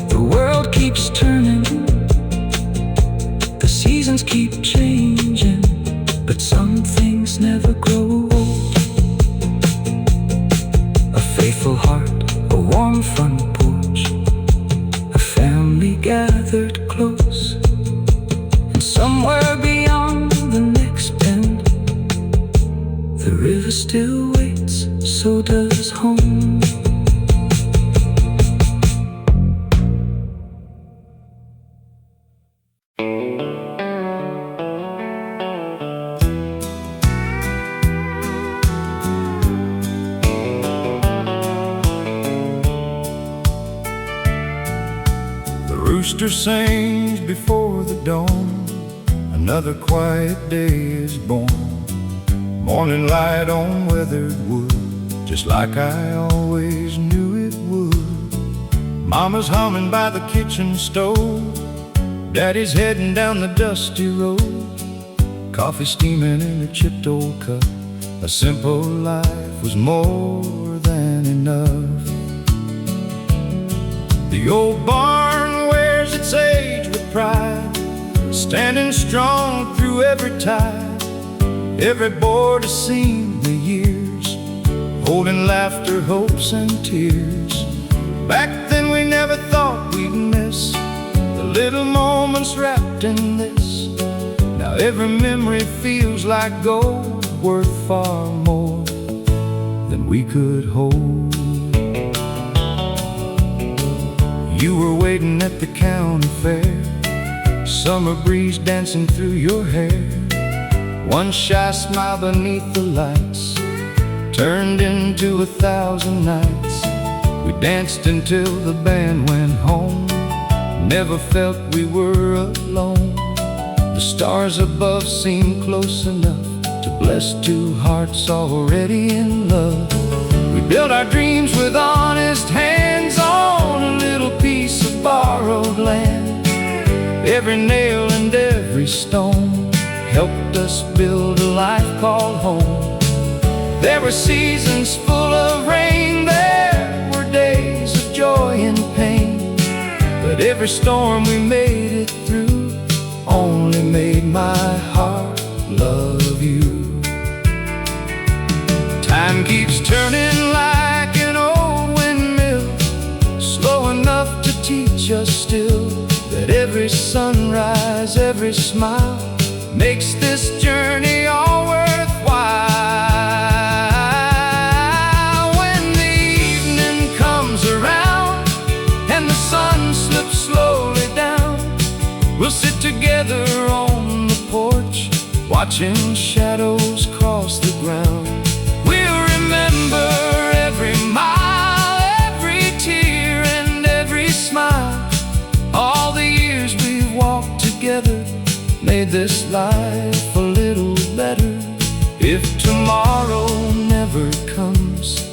The world keeps turning, the seasons keep changing, but some things never grow old. A faithful heart, a warm front porch, a family gathered close, and somewhere beyond the next bend, the river still waits, so does home. The rooster sings before the dawn, another quiet day is born. Morning light on weathered wood, just like I always knew it would. Mama's humming by the kitchen stove, Daddy's heading down the dusty road. Coffee steaming in a chipped old cup, a simple life was more than enough. The old barn wears its age with pride, standing strong through every tide. Every board has seen the years, holding laughter, hopes, and tears. Back then we never thought we'd miss the little moments wrapped in this. Now every memory feels like gold, worth far more than we could hold. You were waiting at the county fair, summer breeze dancing through your hair. One shy smile beneath the lights turned into 1,000 nights. We danced until the band went home, never felt we were alone. The stars above seemed close enough to bless two hearts already in love. We build our dreams with honest hands on a little piece of borrowed land. Every nail and every stone helped us build a life called home. There were seasons full of rain, there were days of joy and pain, but every storm we made it through only made my heart love you. Time keeps turning like an old windmill, slow enough to teach us still that every sunrise, every smile makes this journey all worthwhile. When the evening comes around and the sun slips slowly down, we'll sit together on the porch, watching shadows cross the ground. We'll remember every mile, every tear and every smile. All the years we've walked together made this life a little better. If tomorrow never comes,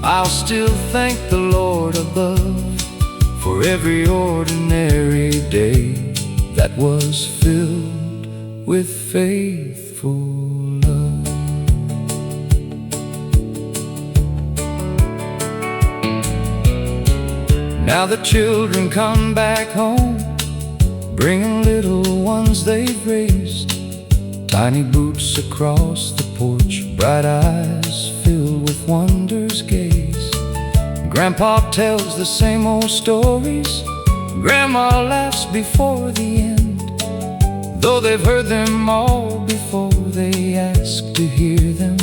I'll still thank the Lord above for every ordinary day that was filled with faithful love. Now the children come back home, bringing little ones they've raised. Tiny boots across the porch, bright eyes filled with wonder's gaze. Grandpa tells the same old stories, Grandma laughs before the end, though they've heard them all before, they ask to hear them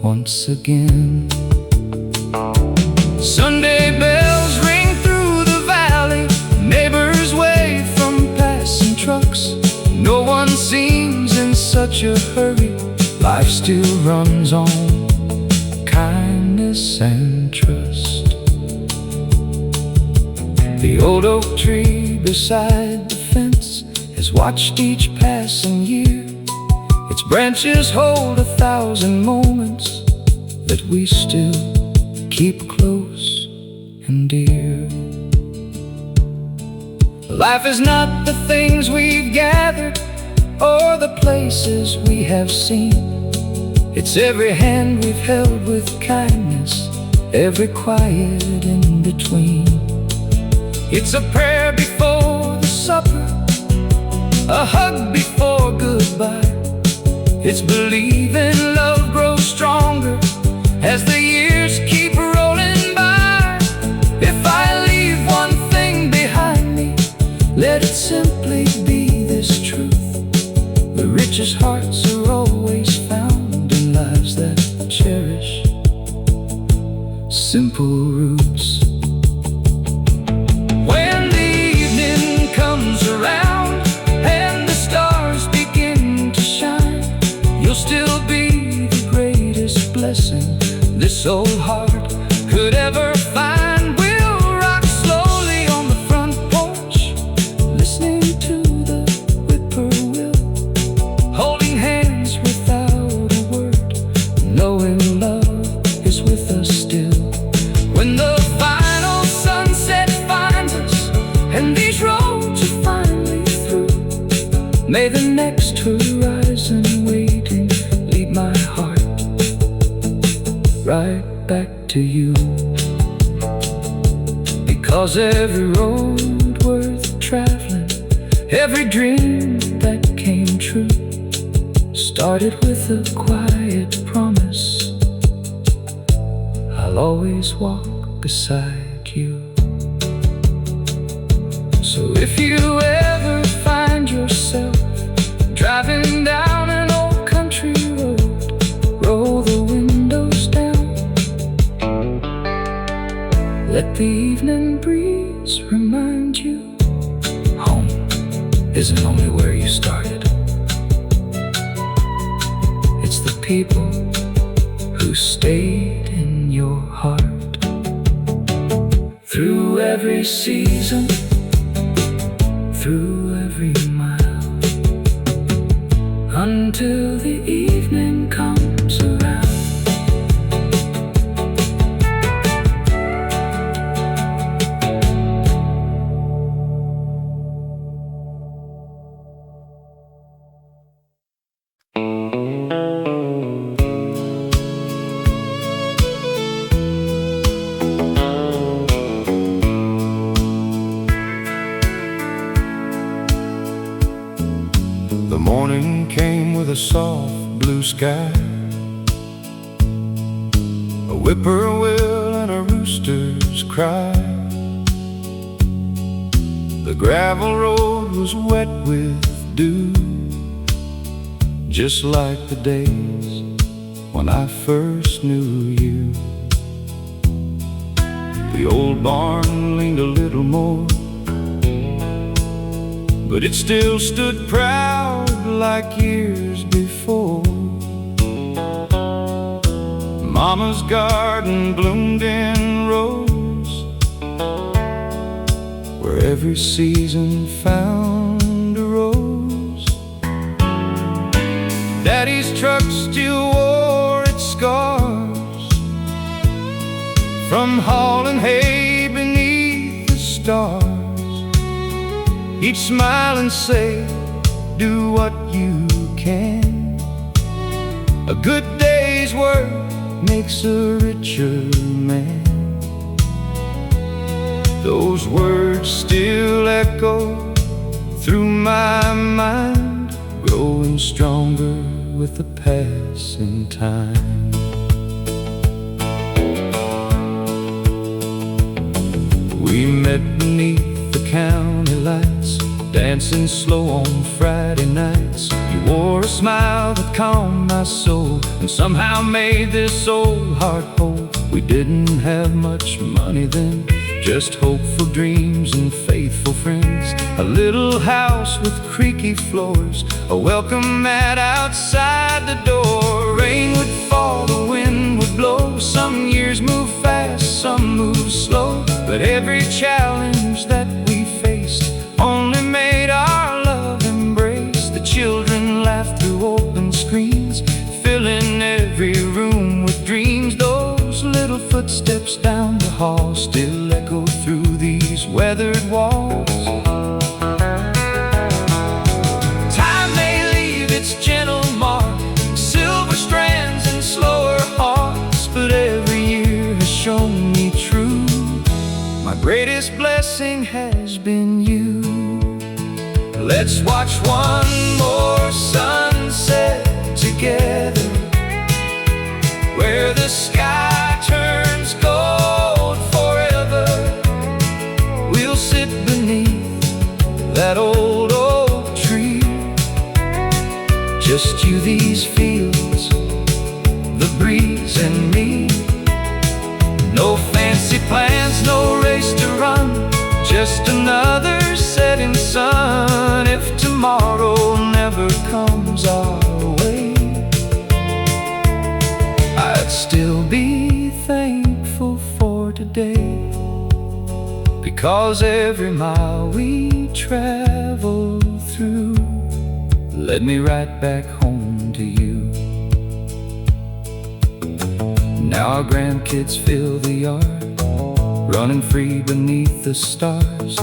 once again. Sunday bells ring through the valley, neighbors wave from passing trucks. No one seems in such a hurry, life still runs on kindness and trust. The old oak tree beside the fence has watched each passing year. Its branches hold 1,000 moments that we still keep close and dear. Life is not the things we've gathered or the places we have seen. It's every hand we've held with kindness, every quiet in between. It's a prayer before the supper, a hug before goodbye. It's believing love grows stronger as the years keep rolling by. If I leave one thing behind me, let it simply be this truth: the richest hearts are always found in lives that cherish simple roots. When the evening comes around and the stars begin to shine, you'll still be the greatest blessing this old heart could ever find. We'll rock slowly on the front porch, listening to the whippoorwill, holding hands without a word, knowing love is with us still. When the final sunset finds us and these roads are finally through, may the next horizon waiting lead my heart right back to you. Because every road worth traveling, every dream that came true, started with a quiet promise: I'll always walk beside you. So if you ever find yourself driving down an old country road, roll the windows down, let the evening breeze remind you home isn't only where you started, it's the people who stayed in your heart. Through every season, through every mile, until the evening comes around. morning came with a soft blue sky, a whippoorwill and a rooster's cry. The gravel road was wet with dew, just like the days when I first knew you. The old barn leaned a little more, but it still stood proud like years before. Mama's garden bloomed in rows, where every season found a rose. Daddy's truck still wore its scars from hauling hay beneath the stars. He'd smile and say, do what you can. A good day's work makes a richer man. Those words still echo through my mind, growing stronger with the passing time. We met beneath the county lights, dancing slow on Friday nights. You wore a smile that calmed my soul, and somehow made this old heart whole. We didn't have much money then, just hopeful dreams and faithful friends. A little house with creaky floors, a welcome mat outside the door. Rain would fall, the wind would blow. Some years move fast, some move slow, but every challenge that we faced only made our love embrace. The children laughed through open screens, filling every room with dreams. Those little footsteps down the hall still echo through these weathered walls. Time may leave its gentle mark, silver strands and slower hearts, but every year has shown me true. My greatest blessing has been you. Let's watch one more sunset together, where the sky turns gold forever. We'll sit beneath that old oak tree, just you, these fields, the breeze and me. No fancy plans, no race to run, just another setting sun. If tomorrow never comes our way, I'd still be thankful for today, because every mile we travel through led me right back home to you. Now our grandkids fill the yard, running free beneath the stars.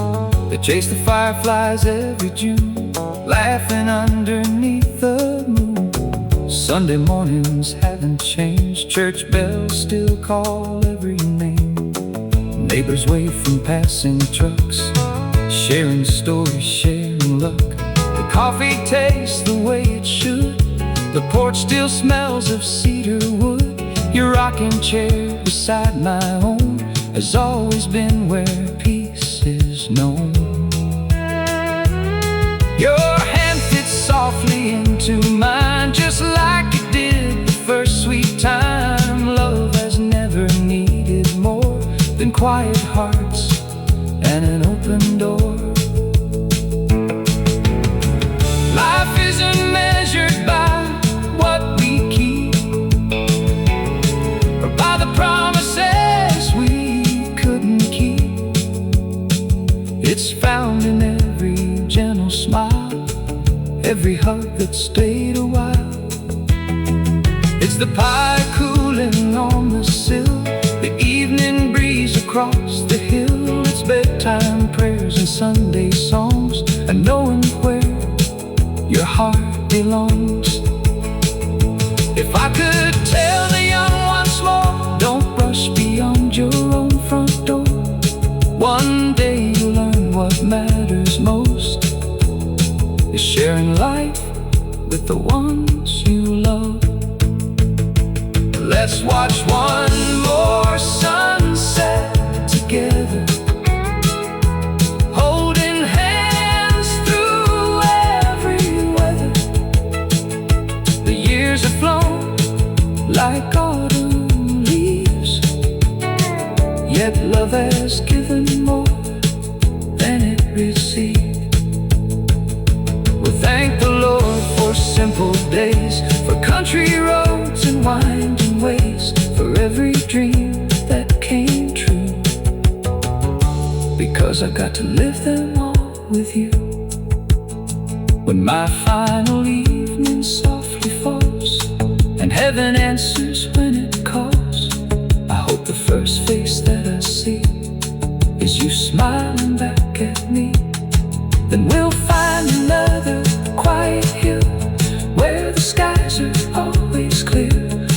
They chase the fireflies every June, laughing underneath the moon. Sunday mornings haven't changed, church bells still call every name. Neighbors wave from passing trucks, sharing stories, sharing luck. The coffee tastes the way it should, the porch still smells of cedar wood. Your rocking chair beside my home has always been where peace is known. Your hand fits softly into mine, just like it did the first sweet time. Love has never needed more than quiet hearts and an open door. Life isn't measured by what we keep, or by the promises we couldn't keep. It's found in every gentle smile, every hug that stayed a while. It's the pie cooling on the sill, the evening breeze across the hill. It's bedtime prayers and Sunday songs, and knowing where your heart belongs. If I could tell the young once more, don't rush beyond your own front door. One day you'll learn what matters most is sharing life with the ones you love. Let's watch one more sunset together, holding hands through every weather. The years have flown like autumn leaves, yet love has given more than it received. We'll thank the Lord for simple days, for country roads and winding ways, For every dream that came true, because I got to live them all with you. When my final evening softly falls and heaven answers when it calls, I hope the first face that I see is you smiling back at me. Then we'll find another quiet hill where the skies are always clear.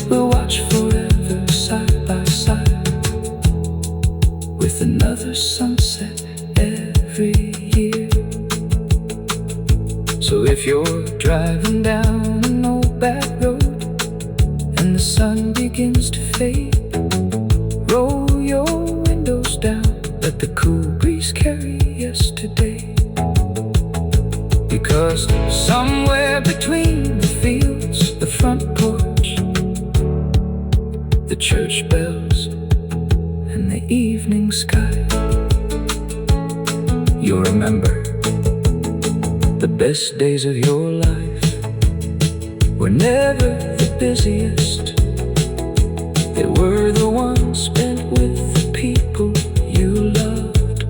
We'll watch forever side by side with another sunset every year. So if you're driving down an old back road and the sun begins to fade, roll your windows down, let the cool breeze carry yesterday. Because somewhere between the fields, the front porch, the church bells, and the evening sky, you'll remember the best days of your life were never the busiest. They were the ones spent with the people you loved.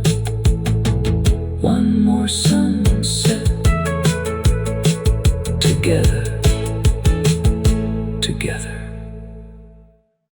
One more sunset together, together.